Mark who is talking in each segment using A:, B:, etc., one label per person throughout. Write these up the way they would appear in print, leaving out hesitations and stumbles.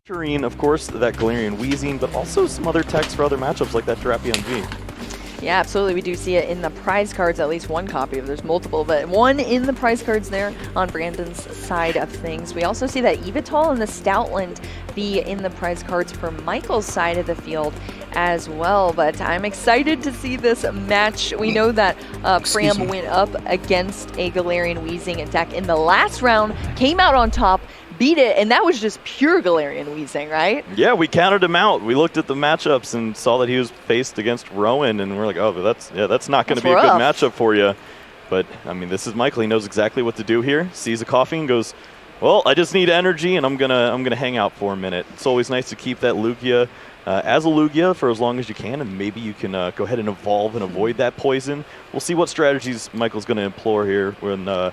A: Featuring, of course, that Galarian Wheezing, but also some other techs for other matchups like that Drapion V.
B: Yeah, absolutely. We do see it in the prize cards, at least one copy. There's multiple, but one in the prize cards there on Brandon's side of things. We also see that Evital and the Stoutland be in the prize cards for Michael's side of the field as well. But I'm excited to see this match. We know that Pram went up against a Galarian Wheezing deck in the last round, came out on top, beat it, and that was just pure Galarian Wheezing, right?
A: Yeah, we counted him out. We looked at the matchups and saw that he was faced against Rowan, and we're like, oh, that's not going to be a good matchup for you. But, I mean, this is Michael. He knows exactly what to do here. Sees a coughing and goes, well, I just need energy, and I'm gonna hang out for a minute. It's always nice to keep that Lugia as a Lugia for as long as you can, and maybe you can go ahead and evolve and avoid that poison. We'll see what strategies Michael's going to employ here when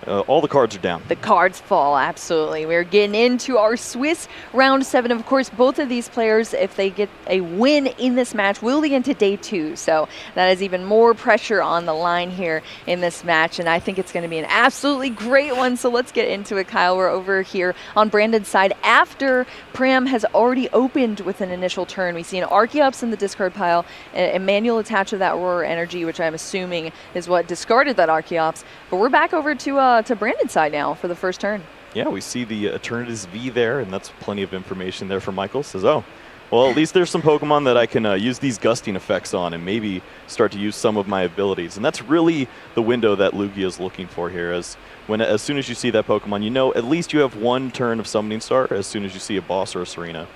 A: all the cards are down.
B: The cards fall, absolutely. We're getting into our Swiss round 7. Of course, both of these players, if they get a win in this match, will be into day 2. So that is even more pressure on the line here in this match, and I think it's going to be an absolutely great one. So let's get into it, Kyle. We're over here on Brandon's side. After Pram has already opened with an initial turn, we see an Archeops in the discard pile, a manual attached to that Aurora Energy, which I'm assuming is what discarded that Archeops. But we're back over to Brandon's side now for the first turn.
A: Yeah, we see the Eternatus V there, and that's plenty of information there for Michael. Says, oh, well, at least there's some Pokemon that I can use these gusting effects on and maybe start to use some of my abilities. And that's really the window that Lugia is looking for here. As soon as you see that Pokemon, you know at least you have one turn of Summoning Star as soon as you see a boss or a Serena.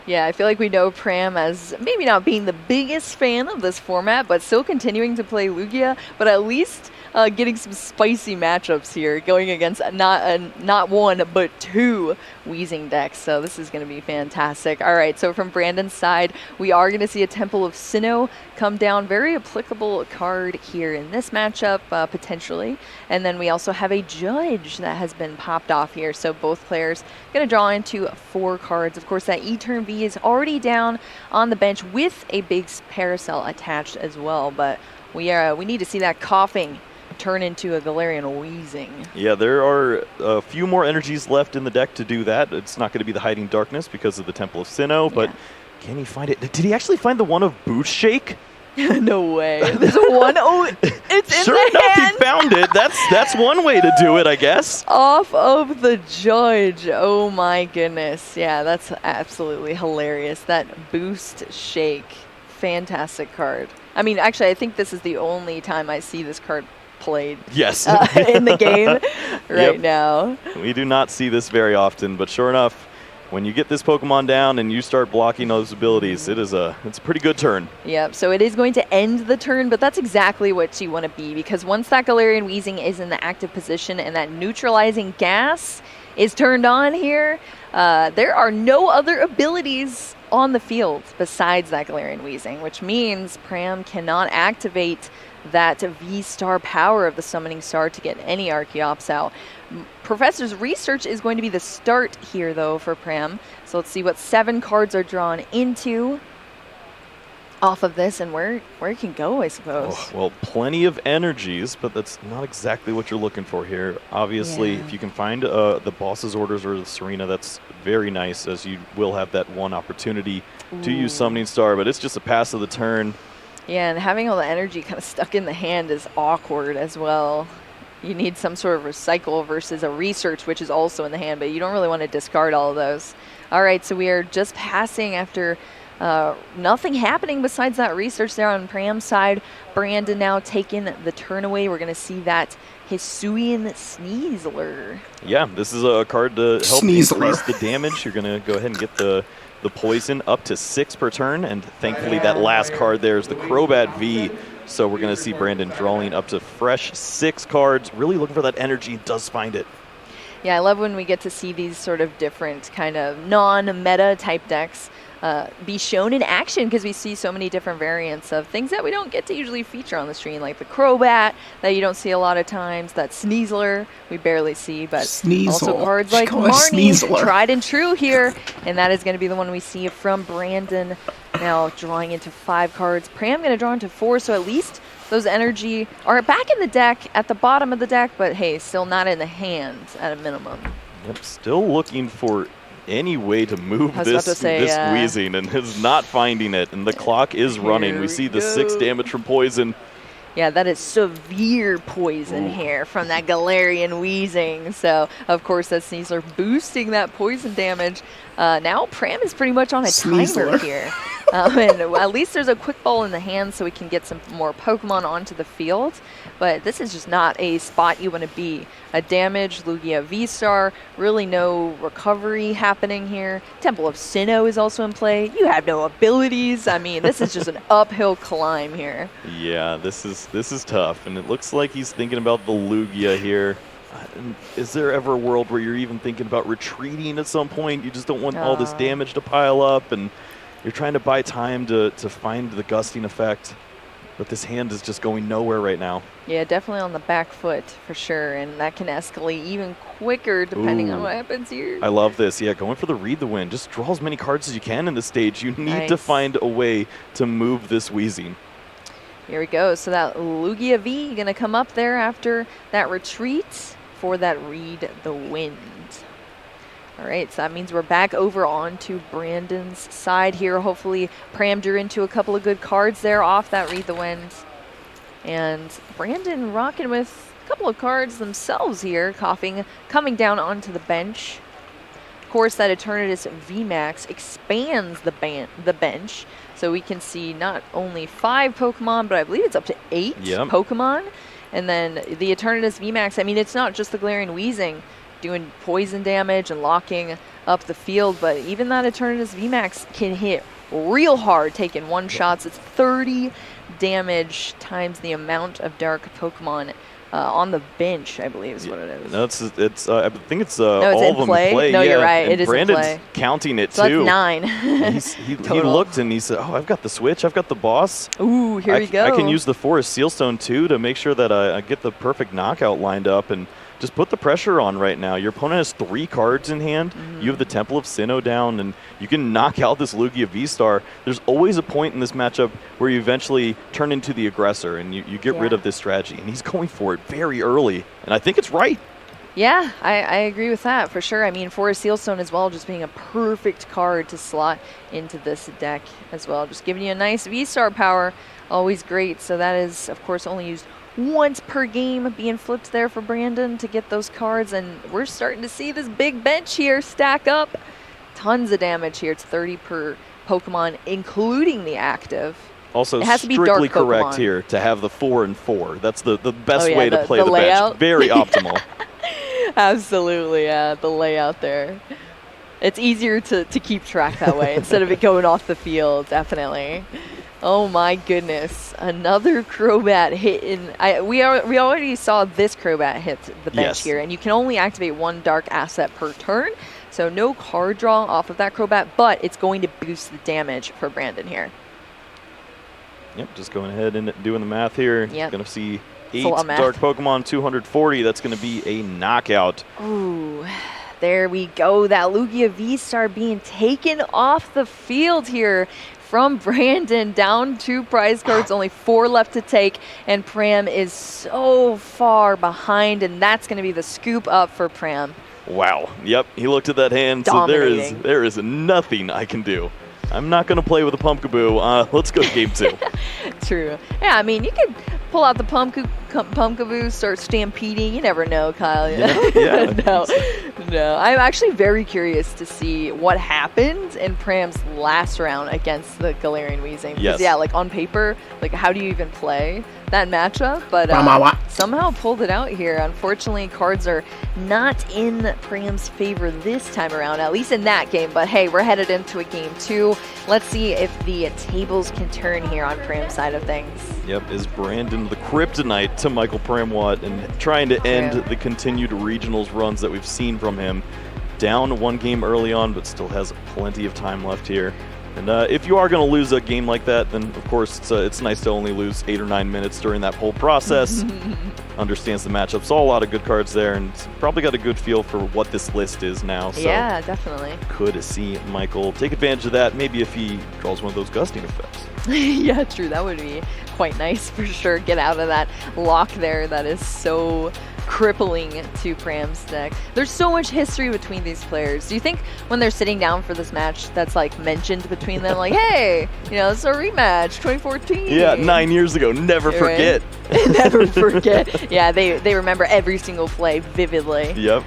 B: Yeah, I feel like we know Pram as maybe not being the biggest fan of this format, but still continuing to play Lugia, but at least getting some spicy matchups here, going against not one, but 2 Wheezing decks. So this is going to be fantastic. All right, so from Brandon's side, we are going to see a Temple of Sinnoh come down. Very applicable card here in this matchup, potentially. And then we also have a Judge that has been popped off here. So both players going to draw into 4 cards. Of course, that E-Turn V is already down on the bench with a big Parasol attached as well. But we need to see that coughing turn into a Galarian Wheezing.
A: Yeah, there are a few more energies left in the deck to do that. It's not going to be the Hiding Darkness because of the Temple of Sinnoh, but can he find it? Did he actually find the one of Boost Shake?
B: No way. There's a one. Oh, it's in
A: sure
B: the
A: enough,
B: hand.
A: he found it. That's one way to do it, I guess.
B: Off of the Judge. Oh my goodness. Yeah, that's absolutely hilarious. That Boost Shake. Fantastic card. I mean, actually, I think this is the only time I see this card played in the game right now.
A: We do not see this very often, but sure enough, when you get this Pokemon down and you start blocking those abilities, it's a pretty good turn.
B: Yep, so it is going to end the turn, but that's exactly what you want to be, because once that Galarian Wheezing is in the active position and that neutralizing gas is turned on here, there are no other abilities on the field besides that Galarian Wheezing, which means Pram cannot activate that V-Star power of the Summoning Star to get any Archeops out. Professor's Research is going to be the start here, though, for Pram. So let's see what 7 cards are drawn into off of this and where it can go, I suppose.
A: Oh, well, plenty of energies, but that's not exactly what you're looking for here. Obviously, if you can find the boss's orders or the Serena, that's very nice, as you will have that one opportunity to use Summoning Star, but it's just a pass of the turn.
B: Yeah, and having all the energy kind of stuck in the hand is awkward as well. You need some sort of recycle versus a research, which is also in the hand, but you don't really want to discard all of those. All right, so we are just passing after nothing happening besides that research there on Pram's side. Brandon now taking the turn away. We're going to see that Hisuian Sneasler.
A: Yeah, this is a card to help increase the damage. You're going to go ahead and get the poison up to 6 per turn, and thankfully that last card there is the Crobat V. So we're going to see Brandon drawing up to fresh 6 cards, really looking for that energy, does find it.
B: Yeah, I love when we get to see these sort of different kind of non-meta type decks be shown in action, because we see so many different variants of things that we don't get to usually feature on the stream, like the Crobat that you don't see a lot of times, that Sneasler we barely see, but also cards like Marnie, tried and true here, and that is going to be the one we see from Brandon. Now drawing into 5 cards. Pram going to draw into 4, so at least those energy are back in the deck, at the bottom of the deck, but hey, still not in the hand at a minimum.
A: Yep, still looking for any way to move this
B: yeah.
A: Wheezing and is not finding it. And the clock is running. We see the 6 damage from poison.
B: Yeah, that is severe poison here from that Galarian Wheezing. So, of course, that Sneasler boosting that poison damage. Now Pram is pretty much on a timer here. And at least there's a quick ball in the hand so we can get some more Pokemon onto the field. But this is just not a spot you want to be. A damaged Lugia V-Star, really no recovery happening here. Temple of Sinnoh is also in play. You have no abilities. I mean, this is just an uphill climb here.
A: Yeah, this is tough. And it looks like he's thinking about the Lugia here. Is there ever a world where you're even thinking about retreating at some point? You just don't want all this damage to pile up, and you're trying to buy time to find the gusting effect. But this hand is just going nowhere right now.
B: Yeah, definitely on the back foot for sure, and that can escalate even quicker depending on what happens here.
A: I love this. Yeah, going for the Read the Wind. Just draw as many cards as you can in this stage. You need to find a way to move this Wheezing.
B: Here we go. So that Lugia V going to come up there after that retreat for that Read the Wind. All right, so that means we're back over onto Brandon's side here. Hopefully Pram drew into a couple of good cards there off that Read the Wind. And Brandon rocking with a couple of cards themselves here, coming down onto the bench. Of course, that Eternatus VMAX expands the bench, so we can see not only 5 Pokemon, but I believe it's up to 8 Pokemon. And then the Eternatus VMAX, I mean, it's not just the Galarian Wheezing doing poison damage and locking up the field, but even that Eternatus VMAX can hit real hard, taking one-shots. It's 30 damage times the amount of dark Pokemon on the bench, I believe is what it is.
A: No, I think it's all of them in play.
B: No, you're right. It is
A: Brandon's
B: in play.
A: Counting it
B: so
A: too.
B: That's 9.
A: He looked and he said, "Oh, I've got the switch. I've got the boss.
B: Ooh, here we go.
A: I can use the Forest Sealstone too to make sure that I get the perfect knockout lined up and just put the pressure on right now. Your opponent has 3 cards in hand. You have the Temple of Sinnoh down, and you can knock out this Lugia V-Star. There's always a point in this matchup where you eventually turn into the aggressor and you get rid of this strategy. And he's going for it very early, and I think it's right.
B: Yeah, I agree with that for sure. I mean, Forest Sealstone as well, just being a perfect card to slot into this deck as well. Just giving you a nice V-Star power, always great. So that is, of course, only used once per game being flipped there for Brandon to get those cards, and we're starting to see this big bench here stack up. Tons of damage here. It's 30 per Pokemon, including the active.
A: Also,
B: it has to be
A: strictly
B: dark
A: correct
B: Pokemon.
A: Here to have the 4 and 4. That's the best way to play the
B: layout.
A: bench. Very optimal.
B: Absolutely, yeah, the layout there. It's easier to keep track that way instead of it going off the field, definitely. Oh my goodness, another Crobat hit in. We already saw this Crobat hit the bench here, and you can only activate 1 dark asset per turn, so no card draw off of that Crobat, but it's going to boost the damage for Brandon here.
A: Yep, just going ahead and doing the math here.
B: Yep.
A: Going to see 8 dark Pokemon, 240. That's going to be a knockout.
B: Ooh. There we go. That Lugia V-Star being taken off the field here from Brandon. Down 2 prize cards, only 4 left to take, and Pram is so far behind, and that's going to be the scoop up for Pram.
A: Wow. Yep, he looked at that hand,
B: dominating.
A: So there is nothing I can do. I'm not going to play with a Pumpkaboo. Let's go to game 2.
B: True. Yeah, I mean, you could pull out the Pumpkaboo, start stampeding. You never know, Kyle.
A: Yeah.
B: No. I'm actually very curious to see what happened in Pram's last round against the Galarian Wheezing.
A: Yes.
B: Yeah, like on paper, like how do you even play that matchup? But somehow pulled it out here. Unfortunately, cards are not in Pram's favor this time around, at least in that game. But hey, we're headed into a game 2. Let's see if the tables can turn here on Pram's side of things.
A: Yep, is Brandon the kryptonite to Michael Pramawat and trying to end the continued regionals runs that we've seen from him. Down 1 game early on, but still has plenty of time left here. And if you are going to lose a game like that, then of course it's nice to only lose 8 or 9 minutes during that whole process. Understands the matchup, saw a lot of good cards there, and probably got a good feel for what this list is now. So
B: yeah, definitely.
A: Could see Michael take advantage of that, maybe if he draws one of those gusting effects.
B: Yeah, true. That would be quite nice for sure. Get out of that lock there. That is so crippling to Pram's deck. There's so much history between these players. Do you think when they're sitting down for this match that's like mentioned between them, like, hey, you know, it's a rematch, 2014.
A: Yeah, 9 years ago. Never forget.
B: Never forget. Yeah, they remember every single play vividly.
A: Yep.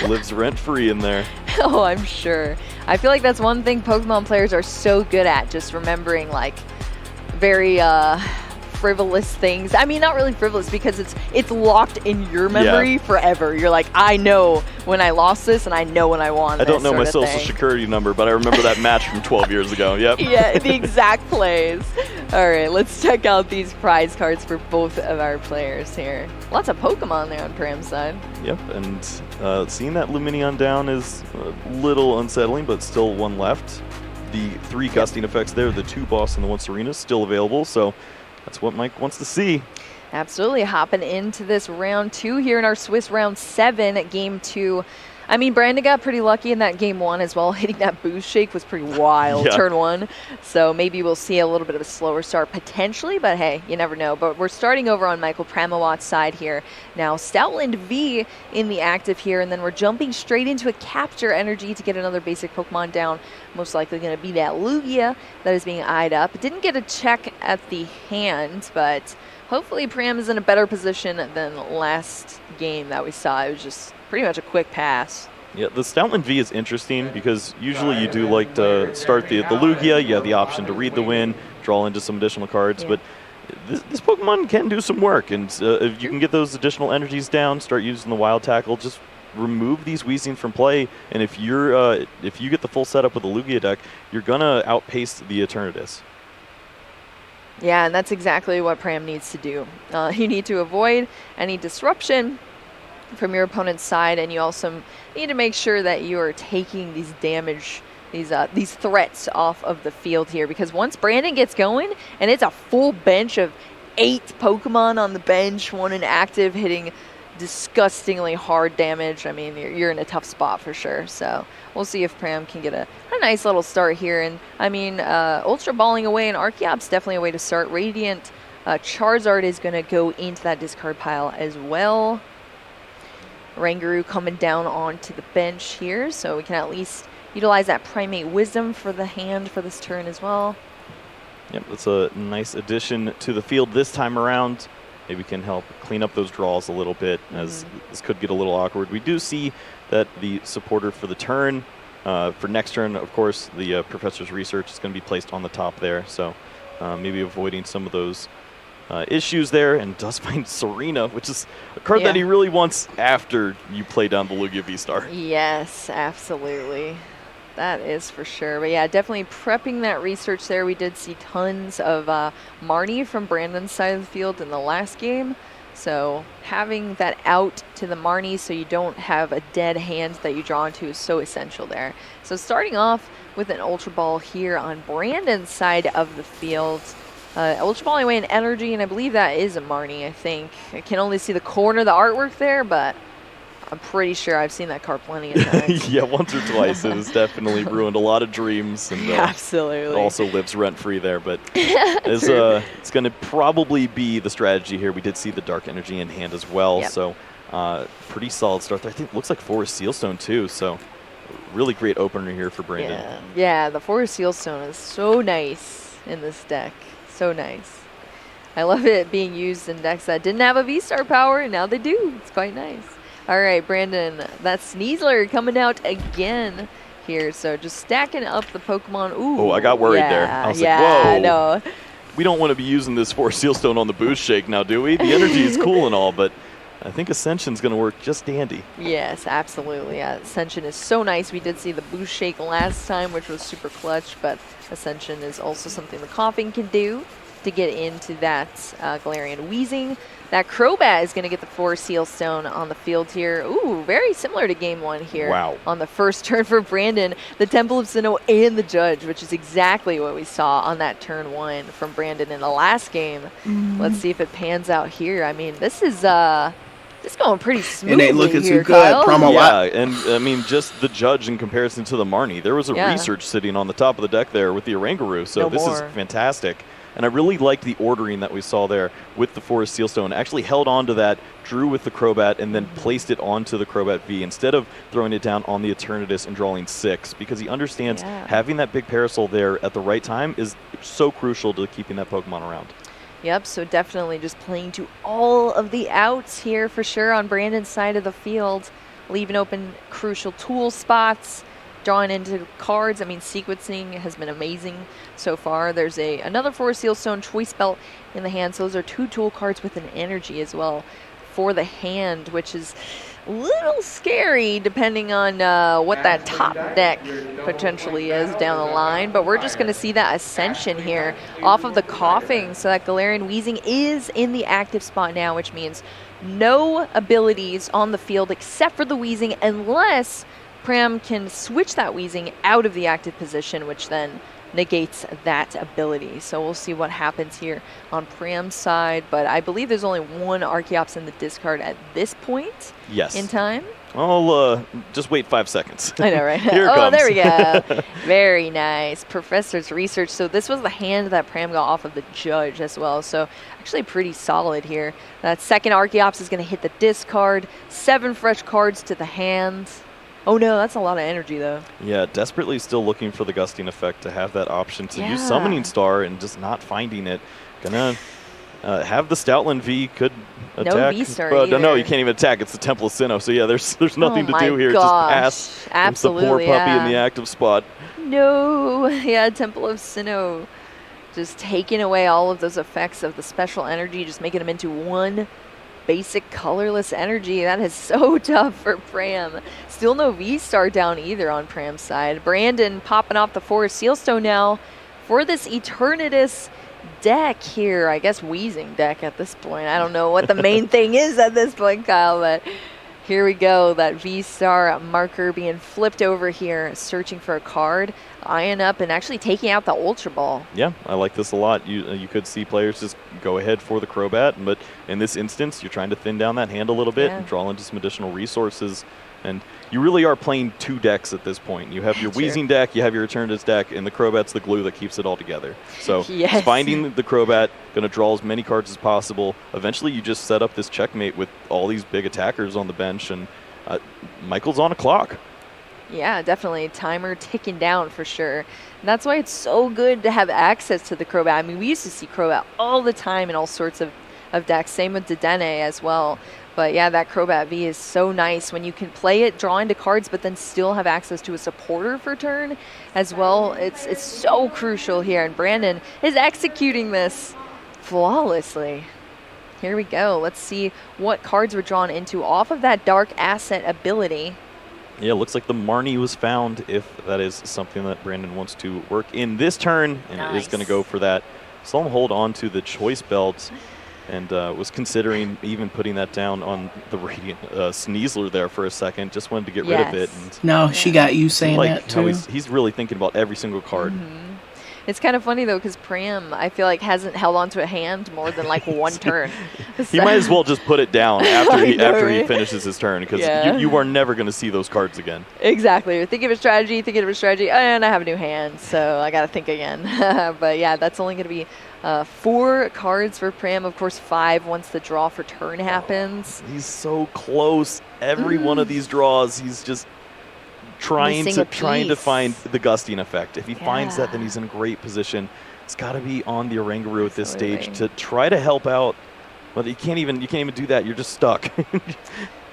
A: Lives rent-free in there.
B: Oh, I'm sure. I feel like that's one thing Pokemon players are so good at, just remembering like very frivolous things. I mean, not really frivolous because it's locked in your memory forever. You're like, I know when I lost this and I know when I won this.
A: I don't know my social security number, but I remember that match from 12 years ago. Yep.
B: Yeah, the exact plays. All right, let's check out these prize cards for both of our players here. Lots of Pokemon there on Pram's side.
A: Yep, and seeing that Lumineon down is a little unsettling, but still one left. The 3 gusting effects there, the 2 boss and the 1 Serena still available, so that's what Mike wants to see.
B: Absolutely. Hopping into this round 2 here in our Swiss round 7 at game 2. I mean, Brandon got pretty lucky in that game 1 as well. Hitting that boost shake was pretty wild, turn 1. So maybe we'll see a little bit of a slower start potentially, but hey, you never know. But we're starting over on Michael Pramawat's side here. Now, Stoutland V in the active here, and then we're jumping straight into a capture energy to get another basic Pokemon down. Most likely going to be that Lugia that is being eyed up. Didn't get a check at the hand, but hopefully Pram is in a better position than last game that we saw. It was just pretty much a quick pass.
A: Yeah, the Stoutland V is interesting because usually you do like to start the Lugia. You have the option to read the wind, draw into some additional cards, but this Pokemon can do some work. And if you can get those additional energies down, start using the Wild Tackle, just remove these Weezings from play. And if you get the full setup with the Lugia deck, you're going to outpace the Eternatus.
B: Yeah, and that's exactly what Pram needs to do. You need to avoid any disruption from your opponent's side, and you also need to make sure that you are taking these damage, these threats off of the field here, because once Brandon gets going, and it's a full bench of 8 Pokemon on the bench, 1 inactive, hitting disgustingly hard damage, I mean, you're in a tough spot for sure. So we'll see if Pram can get a nice little start here. And I mean, Ultra Balling away and Archeop's definitely a way to start. Radiant Charizard is going to go into that discard pile as well. Rangaroo coming down onto the bench here, so we can at least utilize that Primate Wisdom for the hand for this turn as well.
A: Yep, that's a nice addition to the field this time around. Maybe can help clean up those draws a little bit, as this could get a little awkward. We do see that the supporter for the turn, for next turn, of course, the Professor's Research is going to be placed on the top there, so maybe avoiding some of those issues there, and does find Serena, which is a card that he really wants after you play down the Lugia V-Star.
B: Yes, absolutely. That is for sure. But yeah, definitely prepping that research there. We did see tons of Marnie from Brandon's side of the field in the last game. So having that out to the Marnie so you don't have a dead hand that you draw into is so essential there. So starting off with an Ultra Ball here on Brandon's side of the field. Ultra Balling away an energy, and I believe that is a Marnie, I think. I can only see the corner of the artwork there, but I'm pretty sure I've seen that card plenty of times.
A: Yeah, once or twice. It has definitely ruined a lot of dreams. And
B: absolutely.
A: Also lives rent-free there, but it's going to probably be the strategy here. We did see the Dark Energy in hand as well, so pretty solid start there. I think it looks like Forest Sealstone too, so really great opener here for Brandon.
B: Yeah, the Forest Sealstone is so nice in this deck. So nice. I love it being used in decks that didn't have a V-Star power, and now they do. It's quite nice. All right, Brandon, that Sneasler coming out again here. So just stacking up the Pokemon. Ooh.
A: Oh, I got worried there. I was like, whoa.
B: No.
A: We don't want to be using this Forest Sealstone on the boost shake now, do we? The energy is cool and all, but I think Ascension's going to work just dandy.
B: Yes, absolutely. Yeah, Ascension is so nice. We did see the boost shake last time, which was super clutch, but Ascension is also something the Coughing can do to get into that Galarian Wheezing. That Crobat is going to get the 4 Sealstone on the field here. Ooh, very similar to game 1 here.
A: Wow.
B: On the first turn for Brandon, the Temple of Sinnoh and the Judge, which is exactly what we saw on that turn 1 from Brandon in the last game. Let's see if it pans out here. I mean, this is going pretty smoothly.
C: And they looking
B: here,
C: too good.
B: Kyle.
A: Yeah, and I mean, just the Judge in comparison to the Marnie. There was a research sitting on the top of the deck there with the Oranguru, so this is fantastic. And I really liked the ordering that we saw there with the Forest Sealstone. Actually held on to that, drew with the Crobat, and then placed it onto the Crobat V instead of throwing it down on the Eternatus and drawing 6, because he understands having that big Parasol there at the right time is so crucial to keeping that Pokemon around.
B: Yep, so definitely just playing to all of the outs here for sure on Brandon's side of the field, leaving open crucial tool spots, drawing into cards. I mean, sequencing has been amazing so far. There's another Forest Sealstone Choice Belt in the hand, so those are 2 tool cards with an energy as well for the hand, which is a little scary depending on what that top deck potentially is down the line. But we're just going to see that Ascension here off of the Coughing, so that Galarian Weezing is in the active spot now, which means no abilities on the field except for the Weezing, unless Pram can switch that Weezing out of the active position, which then negates that ability. So we'll see what happens here on Pram's side, but I believe there's only 1 Archeops in the discard at this point in time.
A: I'll just wait 5 seconds.
B: I know, right?
A: Here it comes.
B: There we go. Very nice. Professor's Research. So this was the hand that Pram got off of the Judge as well. So actually pretty solid here. That second Archeops is going to hit the discard. 7 fresh cards to the hand. Oh no, that's a lot of energy though. Yeah,
A: desperately still looking for the Gusting effect to have that option to use Summoning Star and just not finding it. Gonna have the Stoutland V, could attack.
B: No V-Star either.
A: No, you can't even attack. It's the Temple of Sinnoh. So yeah, there's nothing to do here.
B: Gosh.
A: Just pass.
B: Absolutely,
A: the poor puppy in the active spot.
B: No, yeah, Temple of Sinnoh just taking away all of those effects of the special energy, just making them into 1 basic colorless energy. That is so tough for Pram. Still no V-Star down either on Pram's side. Brandon popping off the Forest Sealstone now for this Eternatus deck here. I guess Weezing deck at this point. I don't know what the main thing is at this point, Kyle, but here we go. That V-Star marker being flipped over here, searching for a card, eyeing up and actually taking out the Ultra Ball.
A: Yeah, I like this a lot. You could see players just go ahead for the Crobat, but in this instance, you're trying to thin down that hand a little bit and draw into some additional resources. And you really are playing 2 decks at this point. You have your Weezing deck, you have your Eternatus deck, and the Crobat's the glue that keeps it all together. So finding the Crobat, going to draw as many cards as possible. Eventually, you just set up this checkmate with all these big attackers on the bench, and Michael's on a clock.
B: Yeah, definitely. Timer ticking down for sure. And that's why it's so good to have access to the Crobat. I mean, we used to see Crobat all the time in all sorts of decks. Same with Dedenne as well. But yeah, that Crobat V is so nice when you can play it, draw into cards, but then still have access to a supporter for turn as well. It's so crucial here, and Brandon is executing this flawlessly. Here we go. Let's see what cards were drawn into off of that Dark Asset ability.
A: Yeah, looks like the Marnie was found, if that is something that Brandon wants to work in this turn, and it is going to go for that. Saw him hold on to the Choice Belt, and was considering even putting that down on the Radiant Sneasler there for a second. Just wanted to get rid of it. And
C: no, she got you saying that too.
A: He's really thinking about every single card.
B: It's kind of funny though, because Pram, I feel like, hasn't held onto a hand more than like 1 turn.
A: He might as well just put it down after he finishes his turn, because you are never going to see those cards again.
B: Exactly. You're thinking of a strategy, and I have a new hand, so I got to think again. But yeah, that's only going to be 4 cards for Pram. Of course, 5 once the draw for turn happens.
A: He's so close. Every one of these draws, he's just trying to find the Gusting effect. If he finds that, then he's in a great position. It's got to be on the Oranguru at this stage to try to help out. But you can't even do that. You're just stuck.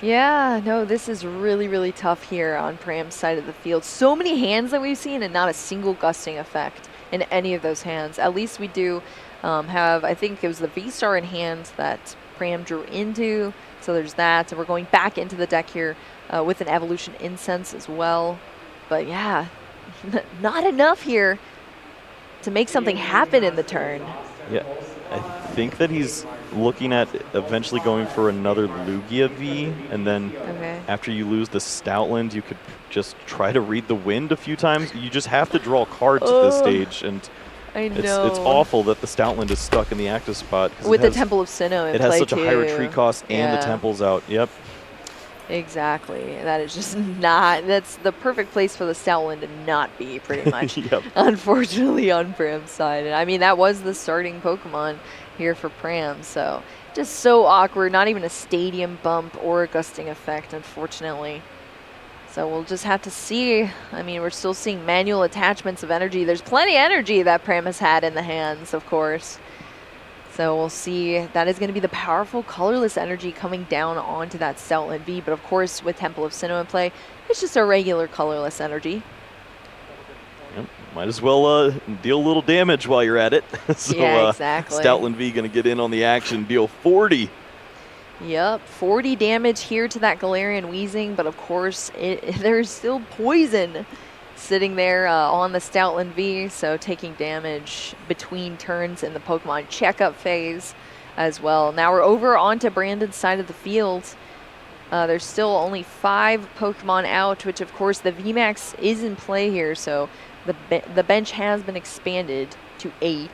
B: Yeah, no, this is really, really tough here on Pram's side of the field. So many hands that we've seen and not a single Gusting effect in any of those hands. At least we do have, I think it was the V-Star in hand that Pram drew into. So there's that. So we're going back into the deck here with an Evolution Incense as well. But yeah, not enough here to make something happen in the turn.
A: Yeah, I think that he's looking at eventually going for another Lugia V, and then after you lose the Stoutland, you could just try to read the wind a few times. You just have to draw cards at this stage, and
B: I know.
A: It's awful that the Stoutland is stuck in the active spot.
B: With the Temple of Sinnoh in play,
A: it has such a high retreat cost, and the Temple's out. Yep.
B: Exactly. That is just not, that's the perfect place for the Stoutland to not be, pretty much.
A: Yep.
B: Unfortunately, on Pram's side. And I mean, that was the starting Pokemon here for Pram, so just so awkward. Not even a stadium bump or a gusting effect, unfortunately. So we'll just have to see. I mean, we're still seeing manual attachments of energy. There's plenty of energy that Pram has had in the hands, of course. So we'll see. That is going to be the powerful colorless energy coming down onto that Stoutland V. But of course, with Temple of Sinnoh in play, it's just a regular colorless energy.
A: Yep. Might as well deal a little damage while you're at it. So,
B: yeah, exactly.
A: Stoutland V going to get in on the action, deal 40.
B: Yep, 40 damage here to that Galarian Weezing, but of course there's still poison sitting there on the Stoutland V, so taking damage between turns in the Pokemon checkup phase as well. Now we're over onto Brandon's side of the field. There's still only 5 Pokemon out, which of course the VMAX is in play here, so the bench has been expanded to 8.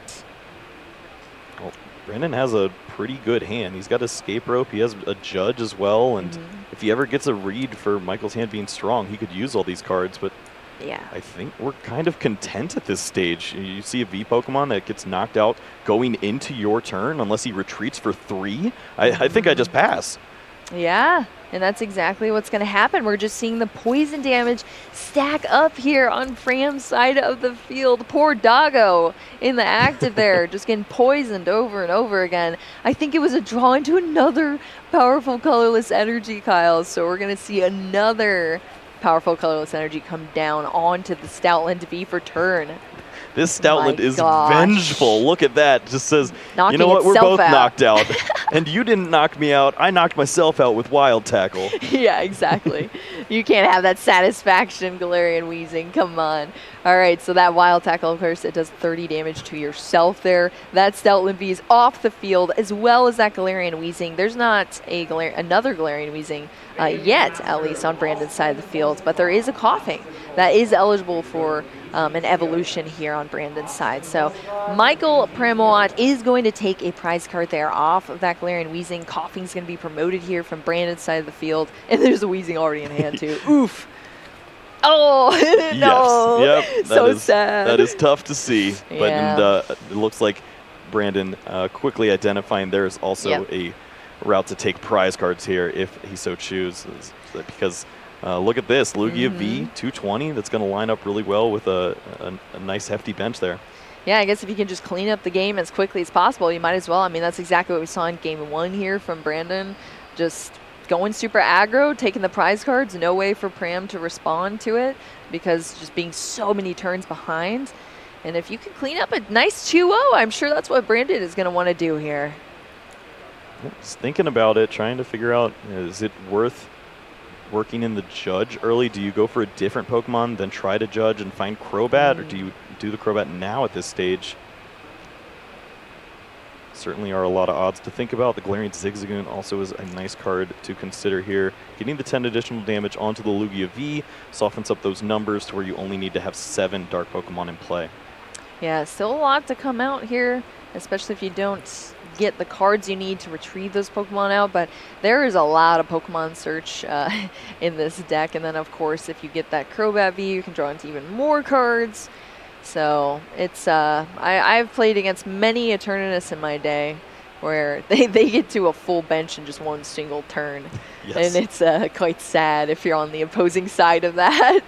A: Well, Brandon has a pretty good hand. He's got Escape Rope. He has a Judge as well. And if he ever gets a read for Michael's hand being strong, he could use all these cards. But
B: yeah,
A: I think we're kind of content at this stage. You see a V Pokemon that gets knocked out going into your turn unless he retreats for 3. I think I just pass.
B: Yeah, and that's exactly what's going to happen. We're just seeing the poison damage stack up here on Pram's side of the field. Poor Doggo in the active there, just getting poisoned over and over again. I think it was a draw into another powerful colorless energy, Kyle. So we're going to see another powerful colorless energy come down onto the Stoutland V for turn.
A: This Stoutland is vengeful. Look at that. Just says,
B: knocking
A: you know what? We're both
B: out.
A: knocked out. And you didn't knock me out. I knocked myself out with Wild Tackle.
B: Yeah, exactly. You can't have that satisfaction, Galarian Weezing. Come on. All right, so that Wild Tackle, of course, it does 30 damage to yourself there. That Stoutland V is off the field, as well as that Galarian Weezing. There's not another Galarian Weezing yet, at least on Brandon's side of the field, but there is a Coughing that is eligible for an evolution here on Brandon's side. So Michael Pramawat is going to take a prize card there off of that Galarian Weezing. Coughing's going to be promoted here from Brandon's side of the field, and there's a Weezing already in hand too. Oof. Oh, no.
A: Yes. Yep.
B: So sad.
A: That is tough to see. But
B: Yeah.
A: it looks like Brandon quickly identifying there's also a route to take prize cards here if he so chooses. Because look at this, Lugia V 220. That's going to line up really well with a nice hefty bench there.
B: Yeah, I guess if you can just clean up the game as quickly as possible, you might as well. I mean, that's exactly what we saw in Game 1 here from Brandon. Just going super aggro, taking the prize cards, no way for Pram to respond to it because just being so many turns behind. And if you can clean up a nice 2-0, I'm sure that's what Brandon is going to want to do here.
A: Just thinking about it, trying to figure out, is it worth working in the Judge early? Do you go for a different Pokemon, then try to Judge and find Crobat, or do you do the Crobat now at this stage? Certainly are a lot of odds to think about. The Galarian Zigzagoon also is a nice card to consider here. Getting the 10 additional damage onto the Lugia V softens up those numbers to where you only need to have 7 Dark Pokemon in play. Yeah,
B: still a lot to come out here, especially if you don't get the cards you need to retrieve those Pokemon out, but there is a lot of Pokemon search in this deck, and then of course if you get that Crobat V, you can draw into even more cards. So it's I've played against many Eternatus in my day where they get to a full bench in just one single turn.
A: Yes.
B: And it's quite sad if you're on the opposing side of that.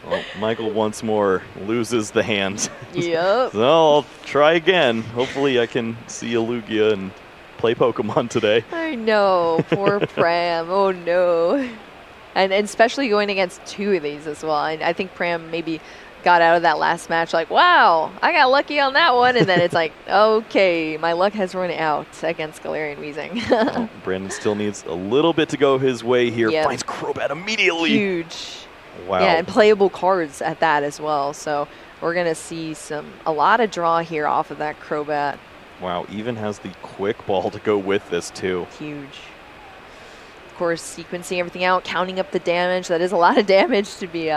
A: Well, Michael once more loses the hand.
B: Yep.
A: So I'll try again. Hopefully I can see a Lugia and play Pokemon today.
B: I know, poor Pram. Oh no. And especially going against 2 of these as well. I think Pram maybe got out of that last match like, wow, I got lucky on that one. And then it's like, okay, my luck has run out against Galarian Weezing.
A: Well, Brandon still needs a little bit to go his way here.
B: Yep.
A: Finds Crobat immediately.
B: Huge.
A: Wow.
B: Yeah, and playable cards at that as well. So we're going to see a lot of draw here off of that Crobat.
A: Wow, even has the Quick Ball to go with this too.
B: Huge. Of course, sequencing everything out, counting up the damage. That is a lot of damage to be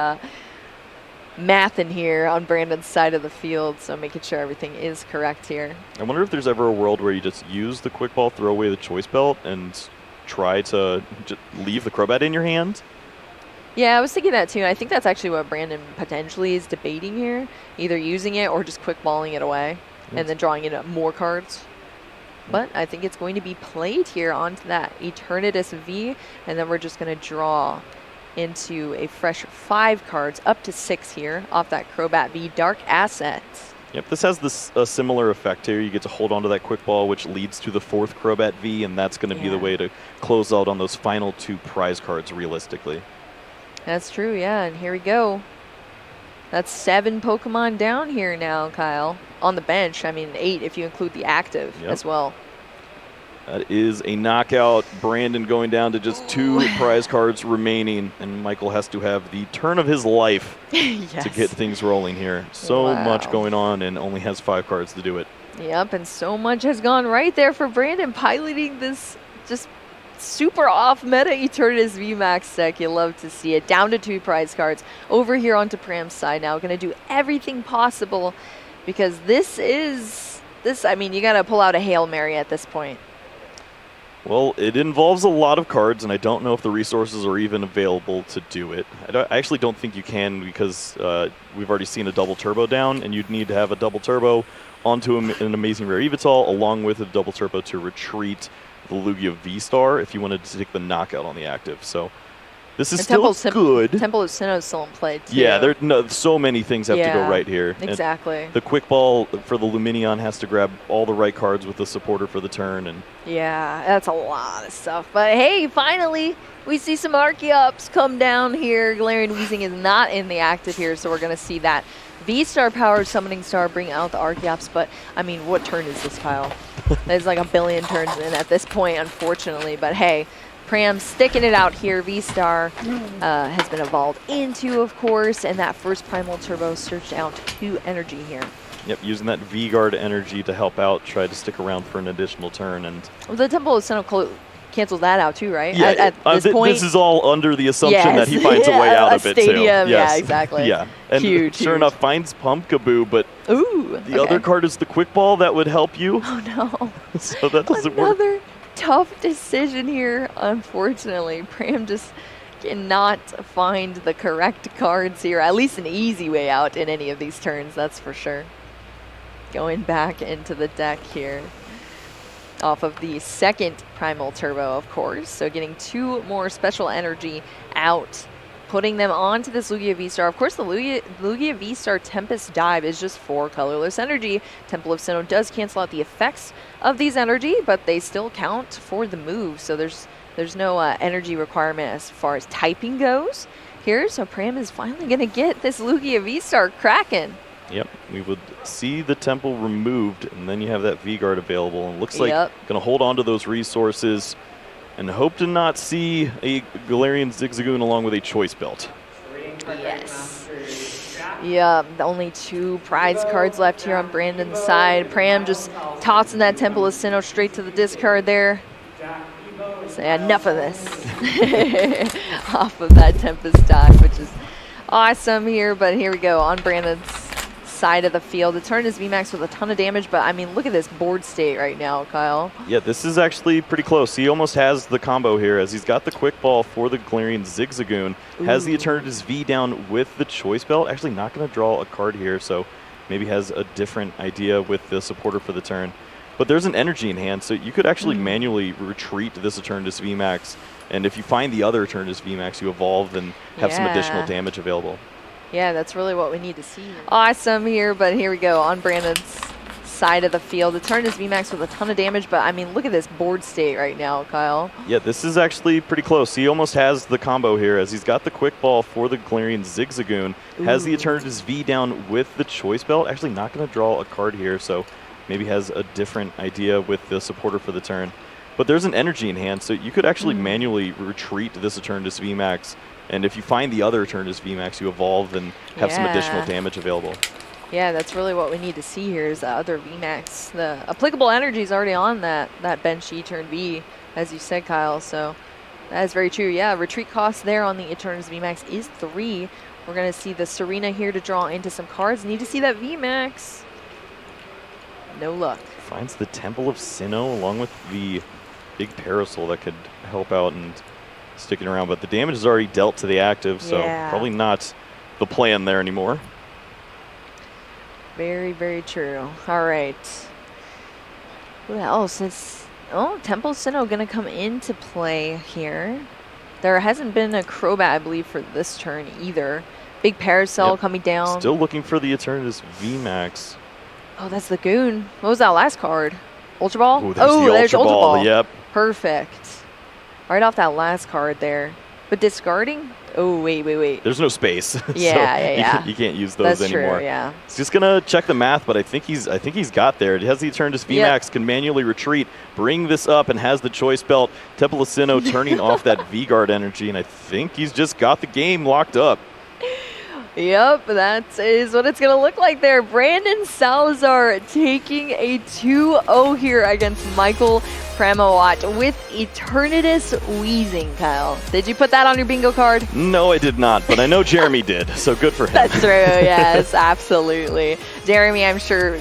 B: mathing here on Brandon's side of the field, so making sure everything is correct here.
A: I wonder if there's ever a world where you just use the Quick Ball, throw away the Choice Belt, and try to just leave the Crobat in your hand.
B: Yeah, I was thinking that too. I think that's actually what Brandon potentially is debating here. Either using it or just quick balling it away and then drawing in more cards. But I think it's going to be played here onto that Eternatus V, and then we're just going to draw into a fresh 5 cards, up to 6 here, off that Crobat V Dark Assets.
A: Yep, this has a similar effect here. You get to hold onto that quick ball, which leads to the 4th Crobat V, and that's going to be the way to close out on those final 2 prize cards realistically.
B: That's true, yeah, and here we go. That's 7 Pokemon down here now, Kyle. On the bench, I mean 8 if you include the active as well.
A: That is a knockout. Brandon going down to just 2 prize cards remaining, and Michael has to have the turn of his life to get things rolling here. So much going on, and only has 5 cards to do it.
B: Yep, and so much has gone right there for Brandon, piloting this just super off-meta Eternatus VMAX deck. You love to see it. Down to 2 prize cards. Over here onto Pram's side now. Going to do everything possible because I mean, you got to pull out a Hail Mary at this point.
A: Well, it involves a lot of cards, and I don't know if the resources are even available to do it. I actually don't think you can because we've already seen a double turbo down, and you'd need to have a double turbo onto an amazing rare Evital along with a double turbo to retreat the Lugia V-Star if you wanted to take the knockout on the active. So this is still good.
B: Temple of Sinnoh is still in play too.
A: Yeah, so many things have to go right here.
B: Exactly.
A: And the quick ball for the Luminion has to grab all the right cards with the supporter for the turn. And
B: yeah, that's a lot of stuff. But hey, finally, we see some Archeops come down here. Galarian Weezing is not in the active here, so we're going to see that V-Star powered Summoning Star bring out the Archeops. But, I mean, what turn is this, Kyle? There's like a billion turns in at this point, unfortunately. But hey, Pram sticking it out here. V-Star has been evolved into, of course, and that first Primal Turbo searched out 2 energy here.
A: Yep, using that V-Guard energy to help out, try to stick around for an additional turn. And
B: well, the Temple of Sinnoh cancels that out too, right?
A: Yeah,
B: at this point,
A: this is all under the assumption that he finds a way out of it too.
B: Stadium, yeah, exactly.
A: Yeah, and
B: huge,
A: sure enough, finds Pumpkaboo, but the other card is the quick ball that would help you.
B: Oh no!
A: So that doesn't work.
B: Another tough decision here, unfortunately. Pram just cannot find the correct cards here, at least an easy way out in any of these turns, that's for sure. Going back into the deck here. Off of the second Primal Turbo, of course. So getting 2 more special energy out, putting them onto this Lugia V-Star. Of course, the Lugia V-Star Tempest Dive is just 4 colorless energy. Temple of Sinnoh does cancel out the effects of these energy, but they still count for the move. So there's no energy requirement as far as typing goes here. So Pram is finally going to get this Lugia V-Star cracking.
A: Yep, we would see the temple removed, and then you have that V-Guard available. And looks like going to hold on to those resources and hope to not see a Galarian Zigzagoon along with a Choice Belt.
B: Yes. Yeah, only 2 prize cards left here on Brandon's side. Pram just tossing that Temple of Sinnoh straight to the discard there. So yeah, enough of this. Off of that Tempest Dive, which is awesome here. But here we go on Brandon's side of the field. Eternatus VMAX with a ton of damage, but I mean, look at this board state right now, Kyle.
A: Yeah, this is actually pretty close. He almost has the combo here as he's got the quick ball for the Galarian Zigzagoon, has the Eternatus V down with the Choice Belt. Actually not going to draw a card here, so maybe has a different idea with the supporter for the turn. But there's an energy in hand, so you could actually manually retreat this Eternatus VMAX, and if you find the other Eternatus VMAX, you evolve and have some additional damage available.
B: Yeah, that's really what we need to see. Awesome here, but here we go on Brandon's side of the field. Eternatus VMAX with a ton of damage, but I mean, look at this board state right now, Kyle.
A: Yeah, this is actually pretty close. He almost has the combo here as he's got the quick ball for the Galarian Zigzagoon, has the Eternatus V down with the Choice Belt. Actually not going to draw a card here, so maybe has a different idea with the supporter for the turn. But there's an energy in hand, so you could actually manually retreat this Eternatus VMAX. And if you find the other Eternatus VMAX, you evolve and have some additional damage available.
B: Yeah, that's really what we need to see here is the other VMAX. The applicable energy is already on that bench E-turn V, as you said, Kyle. So that is very true. Yeah, retreat cost there on the Eternatus VMAX is 3. We're going to see the Serena here to draw into some cards. Need to see that VMAX. No luck.
A: Finds the Temple of Sinnoh along with the big parasol that could help out and sticking around. But the damage is already dealt to the active, so probably not the plan there anymore.
B: Very, very true. All right. Who else is... Oh, Temple Sinnoh going to come into play here. There hasn't been a Crobat, I believe, for this turn either. Big Parasol coming down.
A: Still looking for the Eternatus VMAX.
B: Oh, that's the Goon. What was that last card? Ultra Ball?
A: Ooh, there's Ultra Ball. Yep.
B: Perfect. Right off that last card there. But discarding? Oh, wait.
A: There's no space.
B: Yeah.
A: You can't use those anymore.
B: True, yeah.
A: He's just gonna check the math, but I think he's got there. It has the Eternatus VMAX, can manually retreat, bring this up, and has the choice belt. Temple Sinnoh turning off that V-Guard energy, and I think he's just got the game locked up.
B: Yep, that is what it's going to look like there. Brandon Salazar taking a 2-0 here against Michael Pramawat with Eternatus Wheezing, Kyle. Did you put that on your bingo card?
A: No, I did not, but I know Jeremy did, so good for him.
B: That's true, yes, absolutely. Jeremy, I'm sure